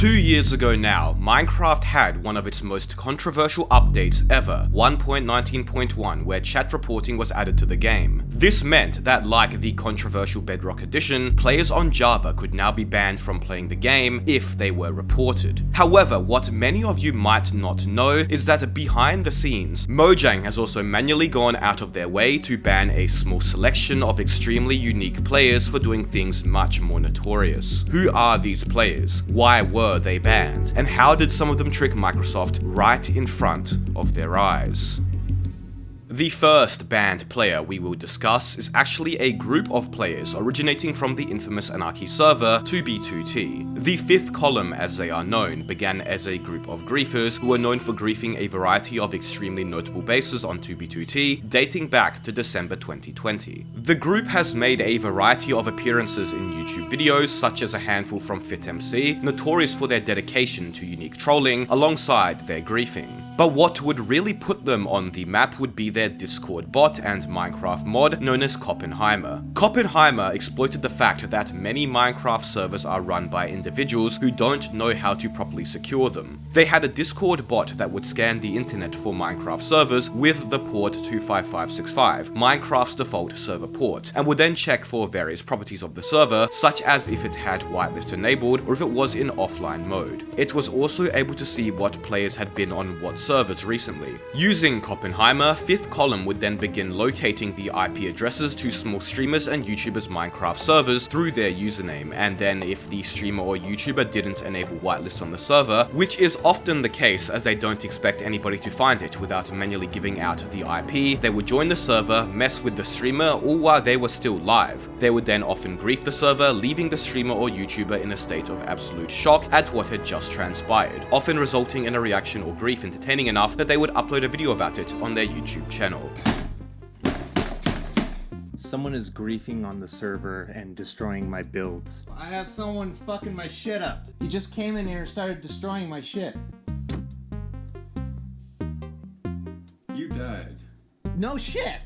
2 years ago now, Minecraft had one of its most controversial updates ever, 1.19.1, where chat reporting was added to the game. This meant that, like the controversial Bedrock Edition, players on Java could now be banned from playing the game if they were reported. However, what many of you might not know is that behind the scenes, Mojang has also manually gone out of their way to ban a small selection of extremely unique players for doing things much more notorious. Who are these players? Why were they banned? And how did some of them trick Microsoft right in front of their eyes? The first banned player we will discuss is actually a group of players originating from the infamous Anarchy server 2B2T. The fifth column, as they are known, began as a group of griefers who were known for griefing a variety of extremely notable bases on 2B2T, dating back to December 2020. The group has made a variety of appearances in YouTube videos, such as a handful from FitMC, notorious for their dedication to unique trolling alongside their griefing. But what would really put them on the map would be their Discord bot and Minecraft mod known as Oppenheimer. Oppenheimer exploited the fact that many Minecraft servers are run by individuals who don't know how to properly secure them. They had a Discord bot that would scan the internet for Minecraft servers with the port 25565, Minecraft's default server port, and would then check for various properties of the server, such as if it had whitelist enabled or if it was in offline mode. It was also able to see what players had been on what servers recently. Using Oppenheimer, fifth column would then begin locating the IP addresses to small streamers and YouTubers' Minecraft servers through their username, and then if the streamer or YouTuber didn't enable whitelist on the server, which is often the case as they don't expect anybody to find it without manually giving out the IP, they would join the server, mess with the streamer, all while they were still live. They would then often grief the server, leaving the streamer or YouTuber in a state of absolute shock at what had just transpired, often resulting in a reaction or grief entertainment enough that they would upload a video about it on their YouTube channel. Someone is griefing on the server and destroying my builds. I have someone fucking my shit up. He just came in here and started destroying my shit. You died. No shit!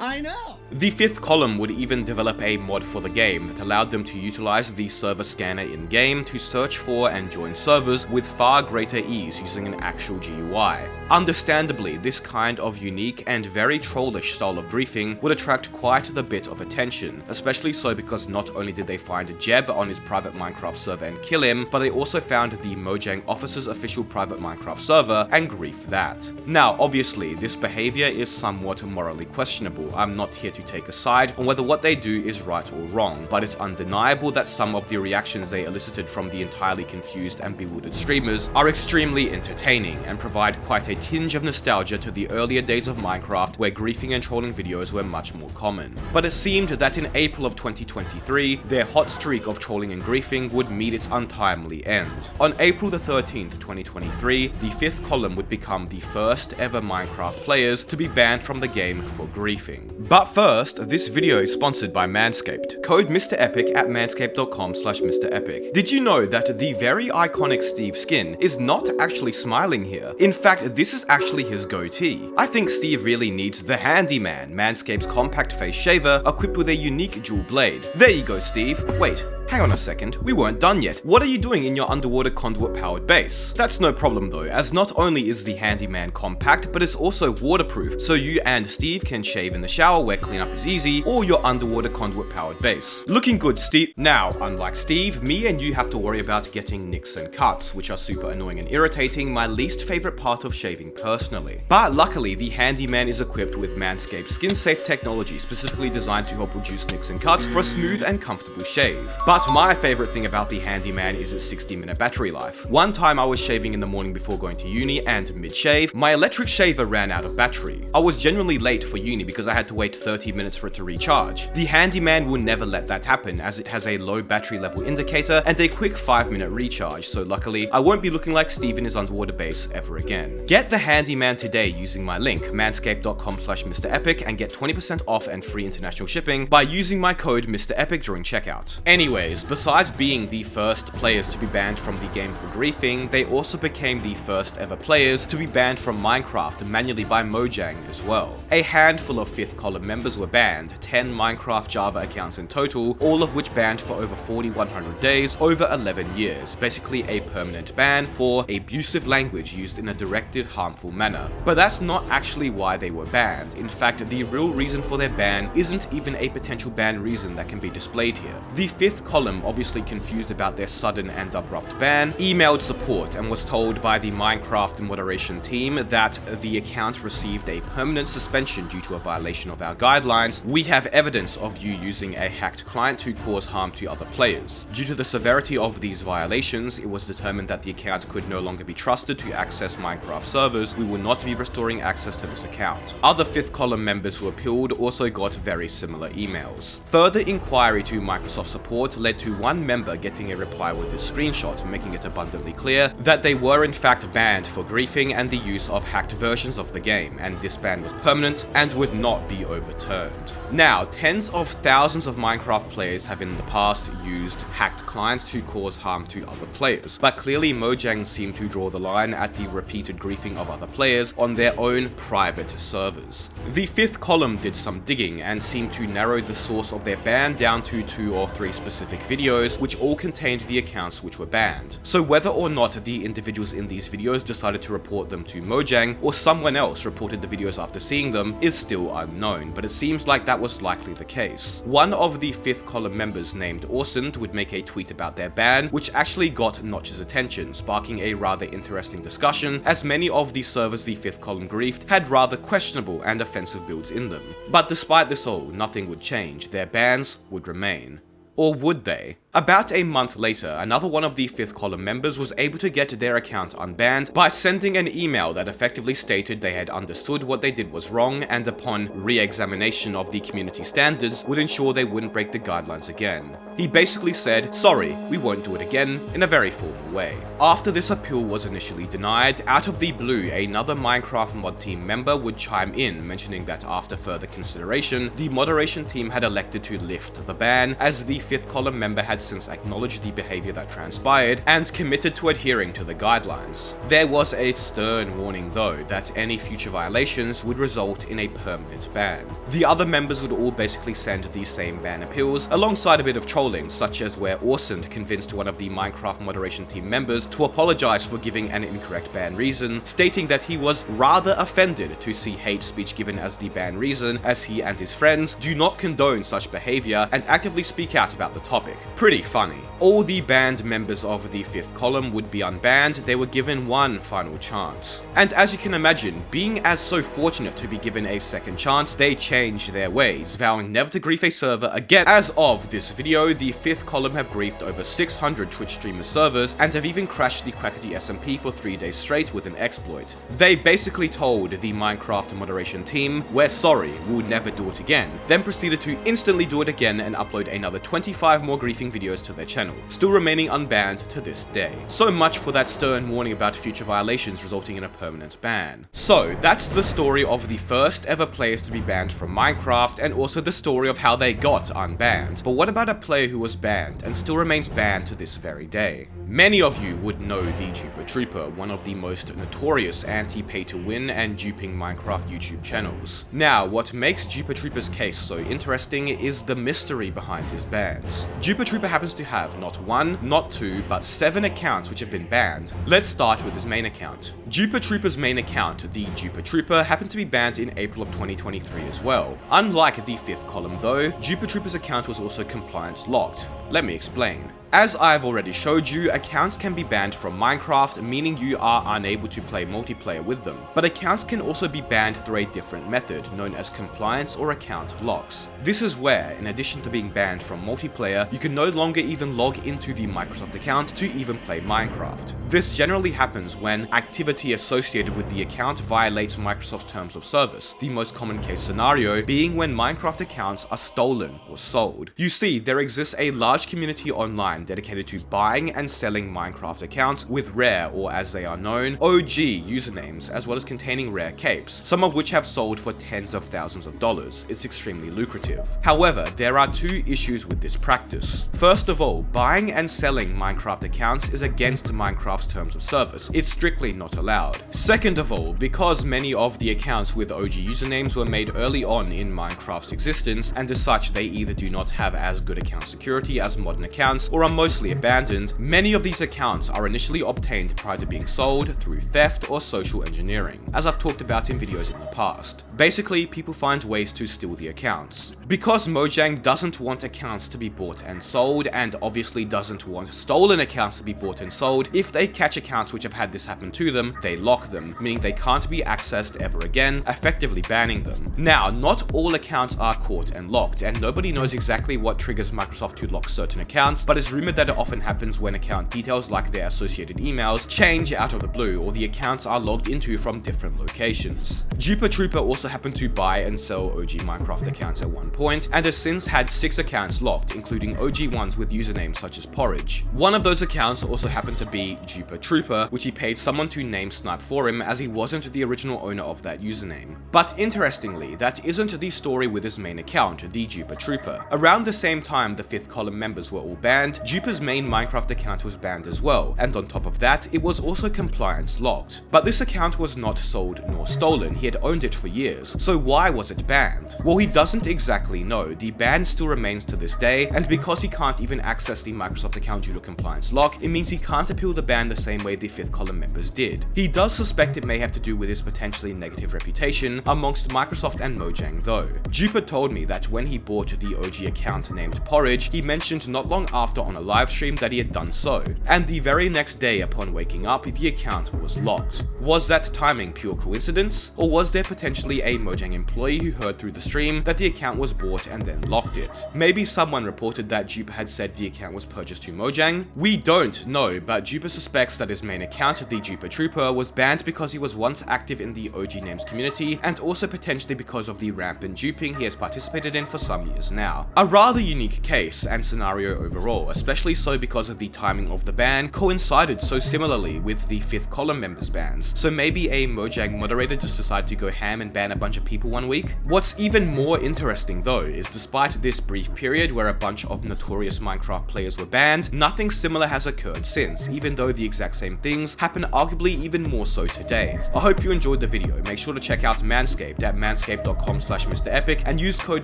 I know! The fifth column would even develop a mod for the game that allowed them to utilize the server scanner in-game to search for and join servers with far greater ease using an actual GUI. Understandably, this kind of unique and very trollish style of griefing would attract quite the bit of attention, especially so because not only did they find Jeb on his private Minecraft server and kill him, but they also found the Mojang office's official private Minecraft server and griefed that. Now, obviously, this behavior is somewhat morally questionable. I'm not here to take a side on whether what they do is right or wrong, but it's undeniable that some of the reactions they elicited from the entirely confused and bewildered streamers are extremely entertaining and provide quite a tinge of nostalgia to the earlier days of Minecraft where griefing and trolling videos were much more common. But it seemed that in April of 2023, their hot streak of trolling and griefing would meet its untimely end. On April the 13th, 2023, the fifth column would become the first ever Minecraft players to be banned from the game for griefing. But first, this video is sponsored by Manscaped. Code MrEpic at manscaped.com/MrEpic. Did you know that the very iconic Steve skin is not actually smiling here? In fact, this is actually his goatee. I think Steve really needs the Handyman, Manscaped's compact face shaver equipped with a unique dual blade. There you go, Steve. Wait. Hang on a second, we weren't done yet. What are you doing in your underwater conduit-powered base? That's no problem though, as not only is the Handyman compact, but it's also waterproof, so you and Steve can shave in the shower where cleanup is easy, or your underwater conduit-powered base. Looking good, Steve. Now, unlike Steve, me and you have to worry about getting nicks and cuts, which are super annoying and irritating, my least favorite part of shaving personally. But luckily, the Handyman is equipped with Manscaped skin-safe technology specifically designed to help reduce nicks and cuts for a smooth and comfortable shave. But my favorite thing about the Handyman is its 60-minute battery life. One time I was shaving in the morning before going to uni, and mid-shave, my electric shaver ran out of battery. I was genuinely late for uni because I had to wait 30 minutes for it to recharge. The Handyman will never let that happen as it has a low battery level indicator and a quick 5-minute recharge, so luckily I won't be looking like Steve in his underwater base ever again. Get the Handyman today using my link, manscaped.com/MrEpic, and get 20% off and free international shipping by using my code MrEpic during checkout. Anyway, Anyways, besides being the first players to be banned from the game for griefing, they also became the first ever players to be banned from Minecraft manually by Mojang as well. A handful of 5th column members were banned, 10 Minecraft Java accounts in total, all of which banned for over 4,100 days over 11 years, basically a permanent ban for abusive language used in a directed, harmful manner. But that's not actually why they were banned. In fact, the real reason for their ban isn't even a potential ban reason that can be displayed here. The 5th column, obviously confused about their sudden and abrupt ban, emailed support and was told by the Minecraft moderation team that the account received a permanent suspension due to a violation of our guidelines. We have evidence of you using a hacked client to cause harm to other players. Due to the severity of these violations, it was determined that the account could no longer be trusted to access Minecraft servers. We will not be restoring access to this account. Other 5th column members who appealed also got very similar emails. Further inquiry to Microsoft support led to one member getting a reply with this screenshot, making it abundantly clear that they were in fact banned for griefing and the use of hacked versions of the game, and this ban was permanent and would not be overturned. Now, tens of thousands of Minecraft players have in the past used hacked clients to cause harm to other players, but clearly Mojang seemed to draw the line at the repeated griefing of other players on their own private servers. The 5th column did some digging and seemed to narrow the source of their ban down to 2 or 3 specific videos, which all contained the accounts which were banned. So whether or not the individuals in these videos decided to report them to Mojang, or someone else reported the videos after seeing them, is still unknown, but it seems like that was likely the case. One of the 5th column members named Orsund would make a tweet about their ban, which actually got Notch's attention, sparking a rather interesting discussion, as many of the servers the 5th column griefed had rather questionable and offensive builds in them. But despite this all, nothing would change. Their bans would remain. Or would they? About a month later, another one of the 5th column members was able to get their account unbanned by sending an email that effectively stated they had understood what they did was wrong and upon re-examination of the community standards would ensure they wouldn't break the guidelines again. He basically said, "Sorry, we won't do it again," in a very formal way. After this appeal was initially denied, out of the blue, another Minecraft mod team member would chime in, mentioning that after further consideration, the moderation team had elected to lift the ban, as the 5th column member had since acknowledged the behavior that transpired and committed to adhering to the guidelines. There was a stern warning though that any future violations would result in a permanent ban. The other members would all basically send these same ban appeals alongside a bit of trolling, such as where Orsund convinced one of the Minecraft moderation team members to apologize for giving an incorrect ban reason, stating that he was rather offended to see hate speech given as the ban reason, as he and his friends do not condone such behavior and actively speak out about the topic. Pretty funny. All the banned members of the 5th column would be unbanned. They were given one final chance. And as you can imagine, being as so fortunate to be given a second chance, they changed their ways, vowing never to grief a server again. As of this video, the 5th column have griefed over 600 Twitch streamers servers and have even crashed the Quackity SMP for 3 days straight with an exploit. They basically told the Minecraft moderation team, "We're sorry, we'll never do it again," then proceeded to instantly do it again and upload another 25 more griefing videos to their channel, still remaining unbanned to this day. So much for that stern warning about future violations resulting in a permanent ban. So that's the story of the first ever players to be banned from Minecraft, and also the story of how they got unbanned. But what about a player who was banned and still remains banned to this very day? Many of you would know the Duper Trooper, one of the most notorious anti-pay-to-win and duping Minecraft YouTube channels. Now, what makes Duper Trooper's case so interesting is the mystery behind his bans. Duper Trooper happens to have not 1, not 2, but 7 accounts which have been banned. Let's start with his main account. Duper Trooper's main account, the Duper Trooper, happened to be banned in April of 2023 as well. Unlike the 5th column though, Duper Trooper's account was also compliance locked. Let me explain. As I've already showed you, accounts can be banned from Minecraft, meaning you are unable to play multiplayer with them. But accounts can also be banned through a different method, known as compliance or account locks. This is where, in addition to being banned from multiplayer, you can no longer even log into the Microsoft account to even play Minecraft. This generally happens when activity associated with the account violates Microsoft's terms of service, the most common case scenario being when Minecraft accounts are stolen or sold. You see, there exists a large community online webcam dedicated to buying and selling Minecraft accounts with rare, or as they are known, OG usernames, as well as containing rare capes, some of which have sold for tens of thousands of dollars. It's extremely lucrative. However, there are two issues with this practice. First of all, buying and selling Minecraft accounts is against Minecraft's terms of service. It's strictly not allowed. Second of all, because many of the accounts with OG usernames were made early on in Minecraft's existence, and as such they either do not have as good account security as modern accounts or are mostly abandoned, many of these accounts are initially obtained prior to being sold through theft or social engineering, as I've talked about in videos in the past. Basically, people find ways to steal the accounts. Because Mojang doesn't want accounts to be bought and sold, and obviously doesn't want stolen accounts to be bought and sold, if they catch accounts which have had this happen to them, they lock them, meaning they can't be accessed ever again, effectively banning them. Now, not all accounts are caught and locked, and nobody knows exactly what triggers Microsoft to lock certain accounts, but it's rumored that it often happens when account details like their associated emails change out of the blue, or the accounts are logged into from different locations. Duper Trooper also happened to buy and sell OG Minecraft accounts at one point, and has since had 6 accounts locked, including OG ones with usernames such as Porridge. One of those accounts also happened to be Duper Trooper, which he paid someone to name snipe for him, as he wasn't the original owner of that username. But interestingly, that isn't the story with his main account, the Duper Trooper. Around the same time the 5th column members were all banned, Duper's main Minecraft account was banned as well, and on top of that, it was also compliance locked. But this account was not sold nor stolen, he had owned it for years, so why was it banned? Well, he doesn't exactly know. The ban still remains to this day, and because he can't even access the Microsoft account due to compliance lock, it means he can't appeal the ban the same way the 5th column members did. He does suspect it may have to do with his potentially negative reputation amongst Microsoft and Mojang though. Duper told me that when he bought the OG account named Porridge, he mentioned not long after on a live stream that he had done so, and the very next day upon waking up, the account was locked. Was that timing pure coincidence, or was there potentially a Mojang employee who heard through the stream that the account was bought and then locked it? Maybe someone reported that Duper had said the account was purchased to Mojang? We don't know, but Duper suspects that his main account, the Duper Trooper, was banned because he was once active in the OG names community, and also potentially because of the rampant duping he has participated in for some years now. A rather unique case and scenario overall, especially so because of the timing of the ban coincided so similarly with the 5th column members bans, so maybe a Mojang moderator just decided to go ham and ban a bunch of people one week. What's even more interesting though is despite this brief period where a bunch of notorious Minecraft players were banned, nothing similar has occurred since, even though the exact same things happen arguably even more so today. I hope you enjoyed the video. Make sure to check out Manscaped at manscaped.com/MrEpic and use code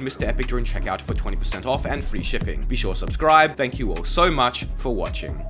MrEpic during checkout for 20% off and free shipping. Be sure to subscribe. Thank you all so much for watching.